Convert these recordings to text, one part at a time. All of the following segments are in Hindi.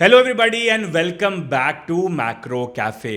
Hello, everybody, and welcome back to Macro Cafe.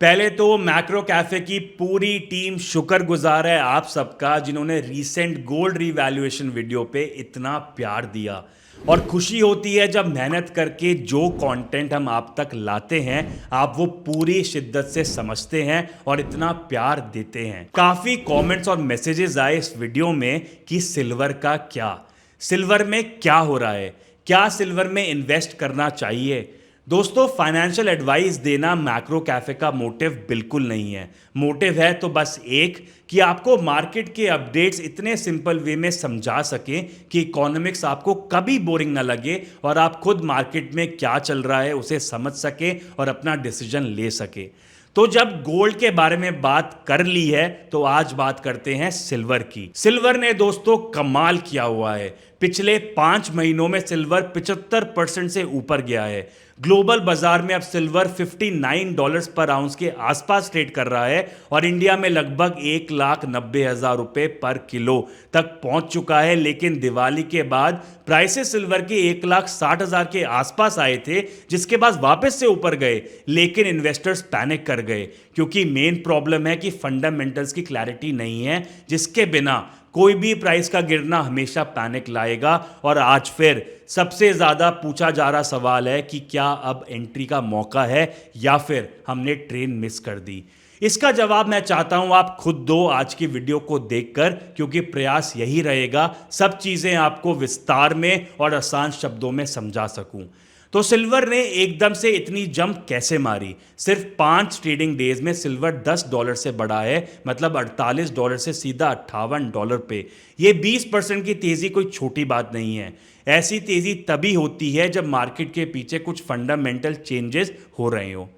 पहले तो मैक्रो कैफे की पूरी टीम शुक्रगुजार है आप सबका जिन्होंने रीसेंट गोल्ड रीवैल्यूएशन वीडियो पे इतना प्यार दिया। और खुशी होती है जब मेहनत करके जो कंटेंट हम आप तक लाते हैं आप वो पूरी शिद्दत से समझते हैं और इतना प्यार देते हैं। काफ़ी कमेंट्स और मैसेजेस आए इस वीडियो में कि सिल्वर का क्या, सिल्वर में क्या हो रहा है, क्या सिल्वर में इन्वेस्ट करना चाहिए। दोस्तों, फाइनेंशियल एडवाइस देना मैक्रो कैफे का मोटिव बिल्कुल नहीं है। मोटिव है तो बस एक कि आपको मार्केट के अपडेट्स इतने सिंपल वे में समझा सकें कि इकोनॉमिक्स आपको कभी बोरिंग ना लगे और आप खुद मार्केट में क्या चल रहा है उसे समझ सके और अपना डिसीजन ले सके। तो जब गोल्ड के बारे में बात कर ली है तो आज बात करते हैं सिल्वर की। सिल्वर ने दोस्तों कमाल किया हुआ है। पिछले 5 महीनों में सिल्वर 75% से ऊपर गया है। ग्लोबल बाजार में अब सिल्वर $59 पर आउंस के आसपास ट्रेड कर रहा है और इंडिया में लगभग 1,90,000 रुपए पर किलो तक पहुंच चुका है। लेकिन दिवाली के बाद प्राइसेस सिल्वर के 1,60,000 के आसपास आए थे, जिसके बाद वापस से ऊपर गए। लेकिन इन्वेस्टर्स पैनिक कर गए क्योंकि मेन प्रॉब्लम है कि फंडामेंटल्स की क्लैरिटी नहीं है, जिसके बिना कोई भी प्राइस का गिरना हमेशा पैनिक लाएगा। और आज फिर सबसे ज़्यादा पूछा जा रहा सवाल है कि क्या अब एंट्री का मौका है या फिर हमने ट्रेन मिस कर दी। इसका जवाब मैं चाहता हूं आप खुद दो आज की वीडियो को देखकर, क्योंकि प्रयास यही रहेगा सब चीज़ें आपको विस्तार में और आसान शब्दों में समझा सकूं। तो सिल्वर ने एकदम से इतनी जंप कैसे मारी? सिर्फ 5 ट्रेडिंग डेज में सिल्वर $10 से बढ़ा है, मतलब $48 से सीधा $58 पे। ये 20% की तेजी कोई छोटी बात नहीं है। ऐसी तेजी तभी होती है जब मार्केट के पीछे कुछ फंडामेंटल चेंजेस हो रहे हो।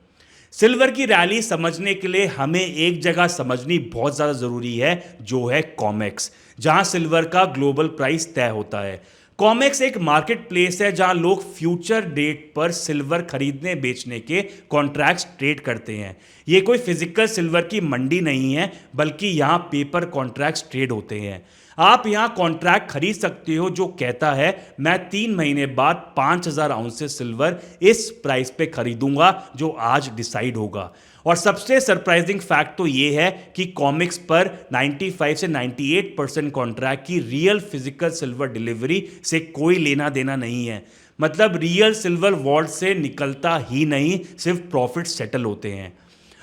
सिल्वर की रैली समझने के लिए हमें एक जगह समझनी बहुत ज़्यादा ज़रूरी है, जो है कॉमेक्स, जहां सिल्वर का ग्लोबल प्राइस तय होता है। कॉमेक्स एक मार्केट प्लेस है जहां लोग फ्यूचर डेट पर सिल्वर खरीदने बेचने के कॉन्ट्रैक्ट्स ट्रेड करते हैं। ये कोई फिजिकल सिल्वर की मंडी नहीं है, बल्कि यहाँ पेपर कॉन्ट्रैक्ट्स ट्रेड होते हैं। आप यहाँ कॉन्ट्रैक्ट खरीद सकते हो जो कहता है मैं 3 महीने बाद 5,000 आउंसेस सिल्वर इस प्राइस पे खरीदूंगा जो आज डिसाइड होगा। और सबसे सरप्राइजिंग फैक्ट तो ये है कि कॉमिक्स पर 95 से 98% कॉन्ट्रैक्ट की रियल फिजिकल सिल्वर डिलीवरी से कोई लेना देना नहीं है। मतलब रियल सिल्वर वॉल्ट से निकलता ही नहीं, सिर्फ प्रॉफिट सेटल होते हैं।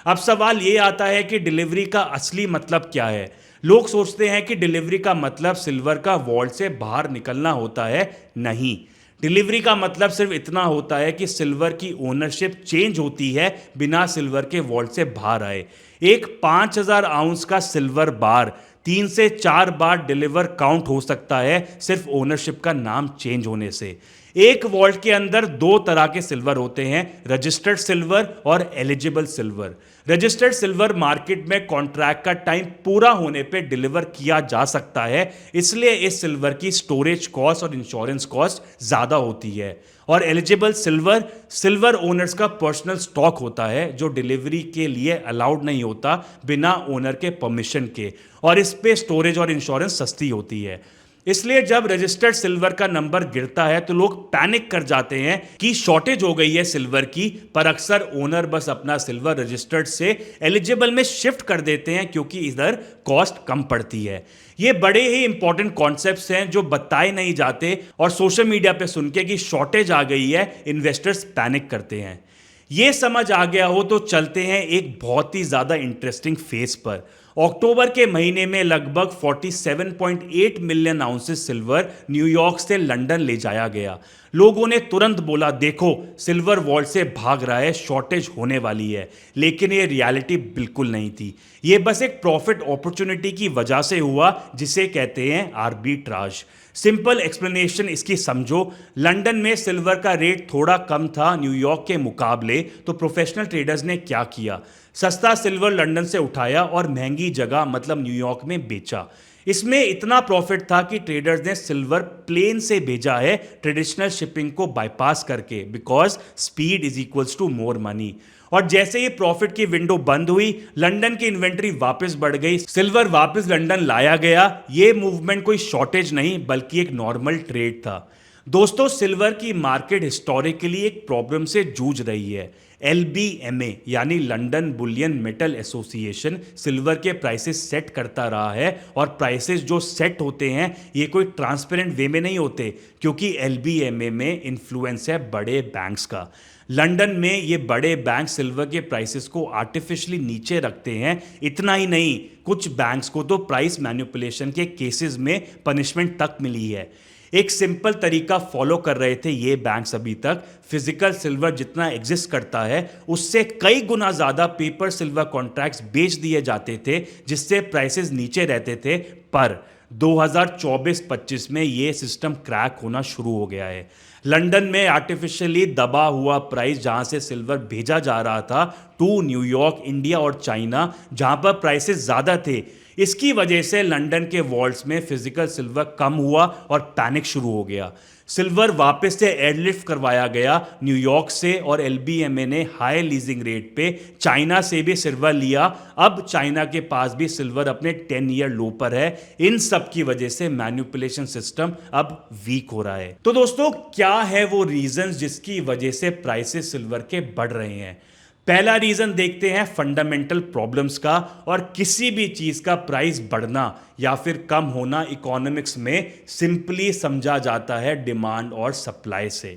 अब सवाल ये आता है कि डिलीवरी का असली मतलब क्या है। लोग सोचते हैं कि डिलीवरी का मतलब सिल्वर का वॉल्ट से बाहर निकलना होता है। नहीं, डिलीवरी का मतलब सिर्फ इतना होता है कि सिल्वर की ओनरशिप चेंज होती है बिना सिल्वर के वॉल्ट से बाहर आए। एक 5,000 आउंस का सिल्वर बार 3 से 4 बार डिलीवर काउंट हो सकता है सिर्फ ओनरशिप का नाम चेंज होने से। एक वॉल्ट के अंदर 2 तरह के सिल्वर होते हैं, रजिस्टर्ड सिल्वर और eligible silver. Registered silver market में कॉन्ट्रैक्ट का टाइम पूरा होने पे डिलीवर किया जा सकता है, इसलिए इस सिल्वर की स्टोरेज कॉस्ट और इंश्योरेंस कॉस्ट ज़्यादा होती है। और एलिजिबल सिल्वर सिल्वर ओनर्स का पर्सनल स्टॉक होता है जो डिलीवरी के लिए अलाउड नहीं होता बिना ओनर के परमिशन के, और इस पे स्टोरेज और इंश्योरेंस सस्ती होती है। इसलिए जब रजिस्टर्ड सिल्वर का नंबर गिरता है तो लोग पैनिक कर जाते हैं कि शॉर्टेज हो गई है सिल्वर की, पर अक्सर ओनर बस अपना सिल्वर रजिस्टर्ड से एलिजिबल में शिफ्ट कर देते हैं क्योंकि इधर कॉस्ट कम पड़ती है। ये बड़े ही इंपॉर्टेंट कॉन्सेप्ट्स हैं जो बताए नहीं जाते, और सोशल मीडिया पे सुन के कि शॉर्टेज आ गई है इन्वेस्टर्स पैनिक करते हैं। ये समझ आ गया हो तो चलते हैं एक बहुत ही ज़्यादा इंटरेस्टिंग फेज पर। अक्टूबर के महीने में लगभग 47.8 मिलियन आउंसेस सिल्वर न्यूयॉर्क से लंदन ले जाया गया। लोगों ने तुरंत बोला देखो सिल्वर वॉल्ट से भाग रहा है, शॉर्टेज होने वाली है। लेकिन ये रियलिटी बिल्कुल नहीं थी। ये बस एक प्रॉफिट अपॉर्चुनिटी की वजह से हुआ, जिसे कहते हैं आर्बिट्राज। सिंपल एक्सप्लेनेशन इसकी समझो। लंदन में सिल्वर का रेट थोड़ा कम था न्यूयॉर्क के मुकाबले, तो प्रोफेशनल ट्रेडर्स ने क्या किया, सस्ता सिल्वर लंदन से उठाया और महंगी जगह मतलब न्यूयॉर्क में बेचा। इसमें इतना प्रॉफिट था कि ट्रेडर्स ने सिल्वर प्लेन से भेजा है ट्रेडिशनल शिपिंग को बाईपास करके, because speed is equals to more money. और जैसे ही प्रॉफिट की विंडो बंद हुई, लंदन की इन्वेंट्री वापस बढ़ गई, सिल्वर वापस लंदन लाया गया। ये मूवमेंट कोई शॉर्टेज नहीं बल्कि एक नॉर्मल ट्रेड था। दोस्तों, सिल्वर की मार्केट हिस्टोरिकली एक प्रॉब्लम से जूझ रही है। LBMA यानी London Boolean metal association silver के प्राइसेस सेट करता रहा है, और प्राइसेस जो सेट होते हैं ये कोई ट्रांसपेरेंट वे में नहीं होते, क्योंकि LBMA में इन्फ्लुएंस है बड़े बैंक्स का। लंदन में ये बड़े बैंक सिल्वर के प्राइसेस को आर्टिफिशियली नीचे रखते हैं। इतना ही नहीं, कुछ बैंक्स को तो प्राइस मैनिपुलेशन के केसेस में पनिशमेंट तक मिली है। एक सिंपल तरीका फॉलो कर रहे थे ये बैंक्स अभी तक। फिजिकल सिल्वर जितना एग्जिस्ट करता है उससे कई गुना ज़्यादा पेपर सिल्वर कॉन्ट्रैक्ट्स बेच दिए जाते थे, जिससे प्राइसेस नीचे रहते थे। पर 2024-25 में ये सिस्टम क्रैक होना शुरू हो गया है। लंदन में आर्टिफिशियली दबा हुआ प्राइस जहां से सिल्वर भेजा जा रहा था टू न्यूयॉर्क, इंडिया और चाइना, जहां पर प्राइसेस ज़्यादा थे, इसकी वजह से लंदन के वॉल्ट्स में फिजिकल सिल्वर कम हुआ और पैनिक शुरू हो गया। सिल्वर वापस से एयरलिफ्ट करवाया गया न्यूयॉर्क से, और LBMA ने हाई लीजिंग रेट पे चाइना से भी सिल्वर लिया। अब चाइना के पास भी सिल्वर अपने 10 ईयर लो पर है। इन सब की वजह से मैनिपुलेशन सिस्टम अब वीक हो रहा है। तो दोस्तों, क्या है वो रीजंस जिसकी वजह से प्राइसेस सिल्वर के बढ़ रहे हैं? पहला रीजन देखते हैं फंडामेंटल प्रॉब्लम्स का। और किसी भी चीज का प्राइस बढ़ना या फिर कम होना इकोनॉमिक्स में सिंपली समझा जाता है डिमांड और सप्लाई से।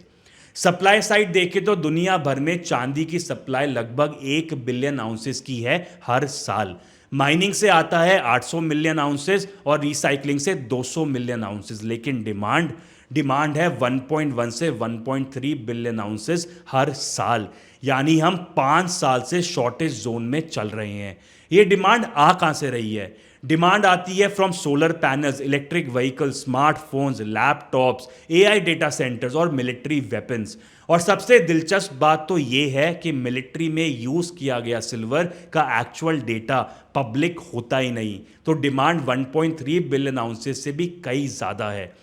सप्लाई साइड देखें तो दुनिया भर में चांदी की सप्लाई लगभग 1 बिलियन आउंसेस की है हर साल। माइनिंग से आता है 800 मिलियन आउंसेस और रिसाइकलिंग से 200 मिलियन आउंसेस, लेकिन डिमांड है 1.1 से 1.3 बिलियन आउंसेस हर साल। यानी हम 5 साल से शॉर्टेज जोन में चल रहे हैं। ये डिमांड आ कहां से रही है? डिमांड आती है from solar panels, electric vehicle, smartphones, laptops, AI data centres और मिलिट्री वेपन्स। और सबसे दिलचस्प बात तो ये है कि मिलिट्री में यूज किया गया सिल्वर का एक्चुअल डेटा पब्लिक होता ही नहीं, तो डिमांड 1.3 बिलियन आउंसेस से भी कई ज्यादा है।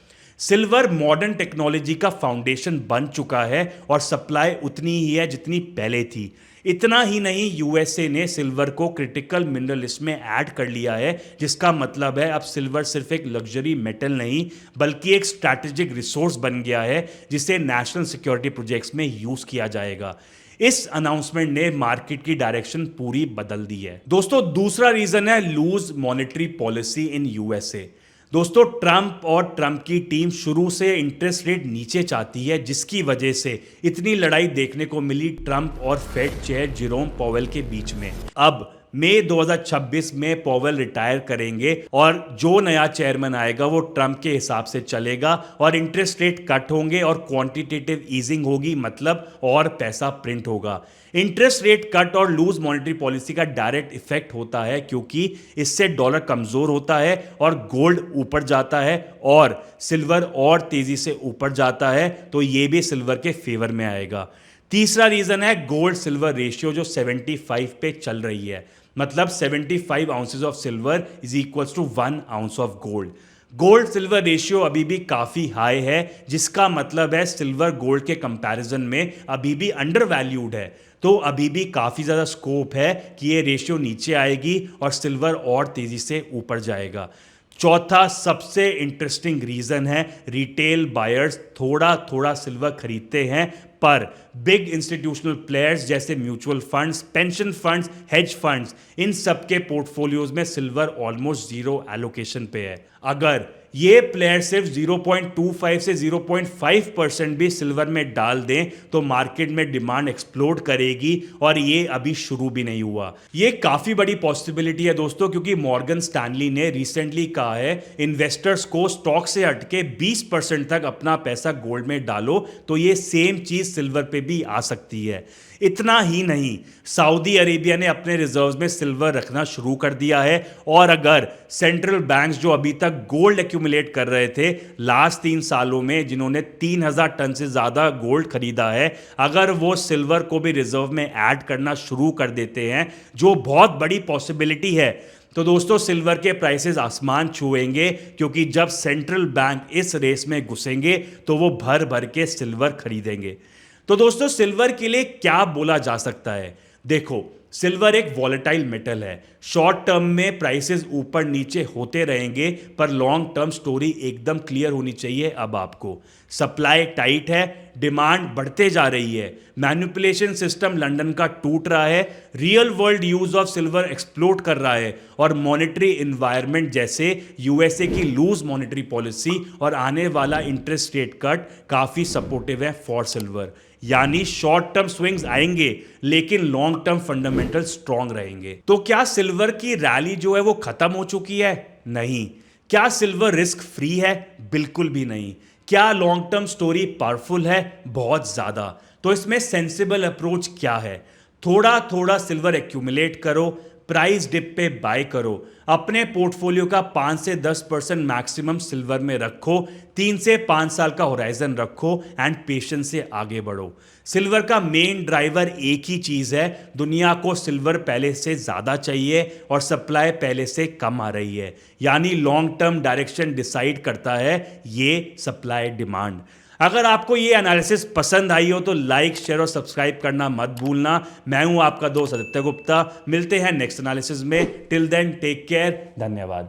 सिल्वर मॉडर्न टेक्नोलॉजी का फाउंडेशन बन चुका है और सप्लाई उतनी ही है जितनी पहले थी। इतना ही नहीं, USA ने सिल्वर को क्रिटिकल मिनरल लिस्ट में ऐड कर लिया है, जिसका मतलब है अब सिल्वर सिर्फ एक लग्जरी मेटल नहीं बल्कि एक स्ट्रैटेजिक रिसोर्स बन गया है, जिसे नेशनल सिक्योरिटी प्रोजेक्ट्स में यूज किया जाएगा। इस अनाउंसमेंट ने मार्केट की डायरेक्शन पूरी बदल दी है। दोस्तों, दूसरा रीजन है loose monetary policy in USA। दोस्तों, ट्रंप की टीम शुरू से इंटरेस्ट रेट नीचे चाहती है, जिसकी वजह से इतनी लड़ाई देखने को मिली ट्रंप और फेड चेयर जेरोम पॉवेल के बीच में। अब मई 2026 में पॉवेल रिटायर करेंगे और जो नया चेयरमैन आएगा वो ट्रंप के हिसाब से चलेगा और इंटरेस्ट रेट कट होंगे और क्वांटिटेटिव ईजिंग होगी, मतलब और पैसा प्रिंट होगा। इंटरेस्ट रेट कट और लूज मॉनेटरी पॉलिसी का डायरेक्ट इफेक्ट होता है, क्योंकि इससे डॉलर कमजोर होता है और गोल्ड ऊपर जाता है और सिल्वर और तेजी से ऊपर जाता है, तो ये भी सिल्वर के फेवर में आएगा। तीसरा रीजन है गोल्ड सिल्वर रेशियो जो 75 पे चल रही है, मतलब 75 ounces of silver is equals to 1 ounce of gold. Gold silver ratio अभी भी काफी हाई है, जिसका मतलब है सिल्वर गोल्ड के कंपैरिजन में अभी भी अंडर वैल्यूड है। तो अभी भी काफी ज्यादा स्कोप है कि ये रेशियो नीचे आएगी और सिल्वर और तेजी से ऊपर जाएगा। चौथा सबसे इंटरेस्टिंग रीजन है रिटेल बायर्स थोड़ा थोड़ा सिल्वर खरीदते हैं, पर बिग इंस्टीट्यूशनल प्लेयर्स जैसे mutual funds, pension funds, hedge funds, इन सबके पोर्टफोलियोज में सिल्वर ऑलमोस्ट जीरो एलोकेशन पे है। अगर ये प्लेयर सिर्फ 0.25 से 0.5% भी सिल्वर में डाल दें तो मार्केट में डिमांड एक्सप्लोड करेगी, और ये अभी शुरू भी नहीं हुआ। ये काफी बड़ी पॉसिबिलिटी है दोस्तों, क्योंकि मॉर्गन स्टैनली ने रिसेंटली कहा है इन्वेस्टर्स को स्टॉक से हटके 20% तक अपना पैसा गोल्ड में डालो, तो ये सेम चीज सिल्वर पे भी आ सकती है। इतना ही नहीं, सऊदी अरेबिया ने अपने रिजर्व्स में सिल्वर रखना शुरू कर दिया है, और अगर सेंट्रल बैंक्स जो अभी तक गोल्ड एक्यूमुलेट कर रहे थे लास्ट 3 सालों में, जिन्होंने 3000 टन से ज्यादा गोल्ड खरीदा है, अगर वो सिल्वर को भी रिजर्व में ऐड करना शुरू कर देते हैं, जो बहुत बड़ी पॉसिबिलिटी है, तो दोस्तों सिल्वर के प्राइसेस आसमान छुएंगे, क्योंकि जब सेंट्रल बैंक इस रेस में घुसेंगे तो वो भर भर के सिल्वर खरीदेंगे। तो दोस्तों सिल्वर के लिए क्या बोला जा सकता है? देखो, सिल्वर एक वॉलेटाइल मेटल है। शॉर्ट टर्म में प्राइसेस ऊपर नीचे होते रहेंगे, पर लॉन्ग टर्म स्टोरी एकदम क्लियर होनी चाहिए अब आपको। सप्लाई टाइट है, डिमांड बढ़ते जा रही है, मैनिपुलेशन सिस्टम लंदन का टूट रहा है, real world use of silver explode कर रहा है, और मॉनेटरी इन्वायरमेंट जैसे यूएसए की लूज मॉनेटरी पॉलिसी और आने वाला इंटरेस्ट रेट कट काफी सपोर्टिव है फॉर सिल्वर। यानी शॉर्ट टर्म स्विंग्स आएंगे, लेकिन लॉन्ग टर्म फंडामेंटल स्ट्रांग रहेंगे। तो क्या सिल्वर की रैली जो है वो खत्म हो चुकी है? नहीं। क्या सिल्वर रिस्क फ्री है? बिल्कुल भी नहीं। क्या लॉन्ग टर्म स्टोरी पावरफुल है? बहुत ज्यादा। तो इसमें सेंसिबल अप्रोच क्या है? थोड़ा थोड़ा सिल्वर एक्यूमुलेट करो, प्राइस डिप पे बाय करो, अपने पोर्टफोलियो का 5 से 10% मैक्सिमम सिल्वर में रखो, 3 से 5 साल का होराइजन रखो एंड पेशेंस से आगे बढ़ो। सिल्वर का मेन ड्राइवर एक ही चीज है, दुनिया को सिल्वर पहले से ज्यादा चाहिए और सप्लाई पहले से कम आ रही है। यानी लॉन्ग टर्म डायरेक्शन डिसाइड करता है ये सप्लाई डिमांड। अगर आपको ये एनालिसिस पसंद आई हो तो लाइक, शेयर और सब्सक्राइब करना मत भूलना। मैं हूं आपका दोस्त आदित्य गुप्ता। मिलते हैं नेक्स्ट एनालिसिस में। Till then take care. धन्यवाद।